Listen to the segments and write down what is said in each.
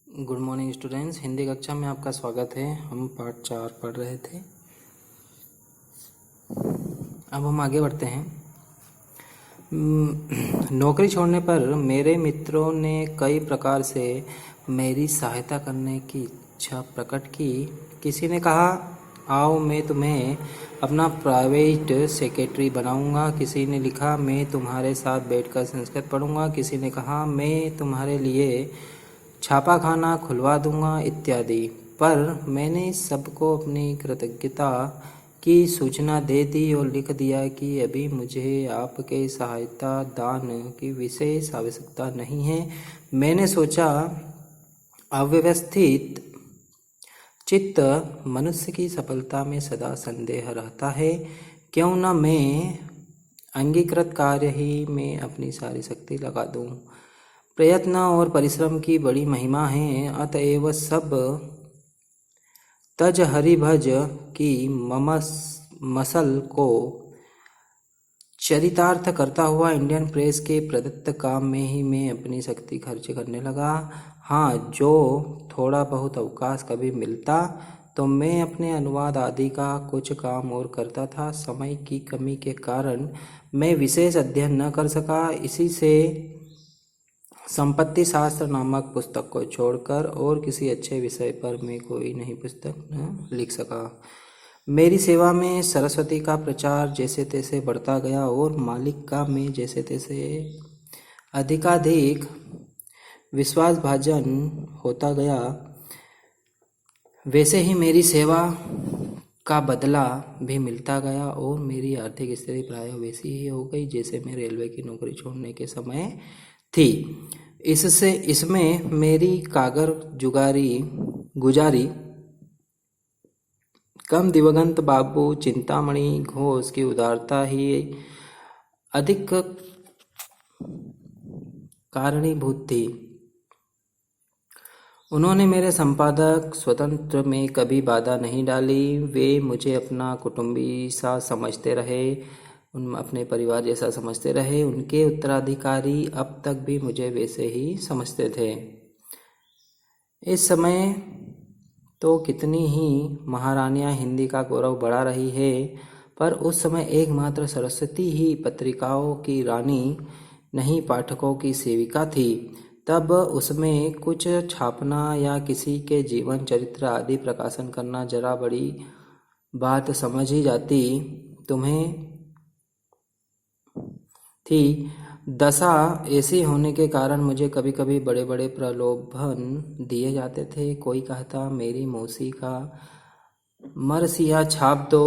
Good morning students. Hindi कक्षा में आपका स्वागत है। हम पाठ 4 पढ़ रहे थे। अब हम आगे बढ़ते हैं। नौकरी छोड़ने पर मेरे मित्रों ने कई प्रकार से मेरी सहायता करने की इच्छा प्रकट की। किसी ने कहा, आओ मैं तुम्हें अपना प्राइवेट सेक्रेटरी बनाऊंगा। किसी ने लिखा, मैं तुम्हारे साथ बैठकर संस्कृत पढ़ूंगा। किसी ने कहा, मैं तुम्हारे लिए छापा खाना खुलवा दूंगा इत्यादि। पर मैंने सबको अपनी कृतज्ञता की सूचना दे दी और लिख दिया कि अभी मुझे आपके सहायता दान की विशेष आवश्यकता नहीं है। मैंने सोचा, अव्यवस्थित चित्त मनुष्य की सफलता में सदा संदेह रहता है। क्यों न मैं अंगीकृत कार्य ही में अपनी सारी शक्ति लगा दूं। प्रयत्न और परिश्रम की बड़ी महिमा है। अतएव सब तज हरिभज की मसल को चरितार्थ करता हुआ इंडियन प्रेस के प्रदत्त काम में ही मैं अपनी शक्ति खर्च करने लगा। हाँ, जो थोड़ा बहुत अवकाश कभी मिलता तो मैं अपने अनुवाद आदि का कुछ काम और करता था। समय की कमी के कारण मैं विशेष अध्ययन न कर सका। इसी से संपत्ति शास्त्र नामक पुस्तक को छोड़कर और किसी अच्छे विषय पर मैं कोई नई पुस्तक न लिख सका। मेरी सेवा में सरस्वती का प्रचार जैसे तैसे बढ़ता गया और मालिक का मैं जैसे तैसे अधिकाधिक विश्वासभाजन होता गया। वैसे ही मेरी सेवा का बदला भी मिलता गया और मेरी आर्थिक स्थिति प्रायः वैसी ही हो गई जैसे मैं रेलवे की नौकरी छोड़ने के समय थी। इसमें मेरी कागर गुजारी कम दिवंगत बाबू चिंतामणि घोष की उदारता ही अधिक कारणीभूत थी। उन्होंने मेरे संपादक स्वतंत्र में कभी बाधा नहीं डाली। वे मुझे अपना कुटुंबी सा समझते रहे, अपने परिवार जैसा समझते रहे। उनके उत्तराधिकारी अब तक भी मुझे वैसे ही समझते थे। इस समय तो कितनी ही महारानियां हिंदी का गौरव बढ़ा रही है, पर उस समय एकमात्र सरस्वती ही पत्रिकाओं की रानी नहीं, पाठकों की सेविका थी। तब उसमें कुछ छापना या किसी के जीवन चरित्र आदि प्रकाशन करना जरा बड़ी बात समझ ही जाती। तुम्हें थी दशा ऐसी होने के कारण मुझे कभी कभी बड़े बड़े प्रलोभन दिए जाते थे। कोई कहता, मेरी मौसी का मरसिया छाप दो,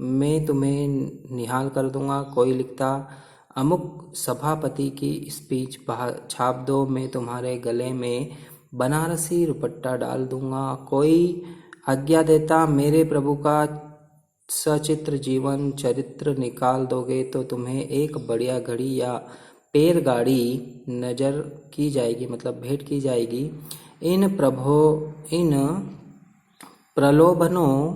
मैं तुम्हें निहाल कर दूंगा। कोई लिखता, अमुक सभापति की स्पीच छाप दो, मैं तुम्हारे गले में बनारसी दुपट्टा डाल दूंगा। कोई आज्ञा देता, मेरे प्रभु का सचित्र जीवन चरित्र निकाल दोगे तो तुम्हें एक बढ़िया घड़ी या पैर गाड़ी नजर की जाएगी, मतलब भेंट की जाएगी। इन प्रलोभनों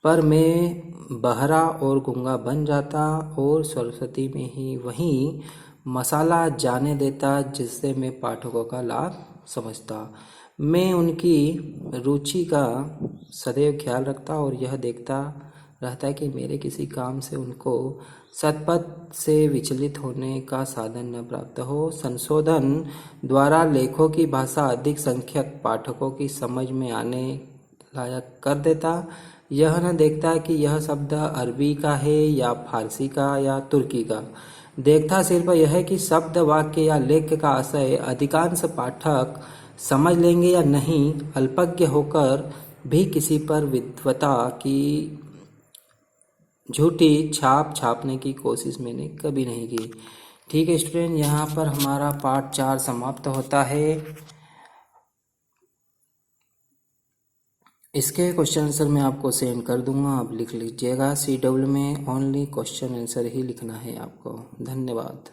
पर मैं बहरा और गूंगा बन जाता और सरस्वती में ही वही मसाला जाने देता जिससे मैं पाठकों का लाभ समझता। मैं उनकी रुचि का सदैव ख्याल रखता और यह देखता रहता कि मेरे किसी काम से उनको सतपथ से विचलित होने का साधन न प्राप्त हो। संशोधन द्वारा लेखों की भाषा अधिक संख्यक पाठकों की समझ में आने लायक कर देता। यह न देखता कि यह शब्द अरबी का है या फारसी का या तुर्की का। देखता सिर्फ यह कि शब्द, वाक्य या लेख का आशय अधिकांश पाठक समझ लेंगे या नहीं। अल्पज्ञ होकर भी किसी पर विद्वता की झूठी छाप छापने की कोशिश मैंने कभी नहीं की। ठीक है स्टूडेंट, यहाँ पर हमारा पाठ 4 समाप्त होता है। इसके क्वेश्चन आंसर मैं आपको सेंड कर दूंगा, आप लिख लीजिएगा। CW में ओनली क्वेश्चन आंसर ही लिखना है आपको। धन्यवाद।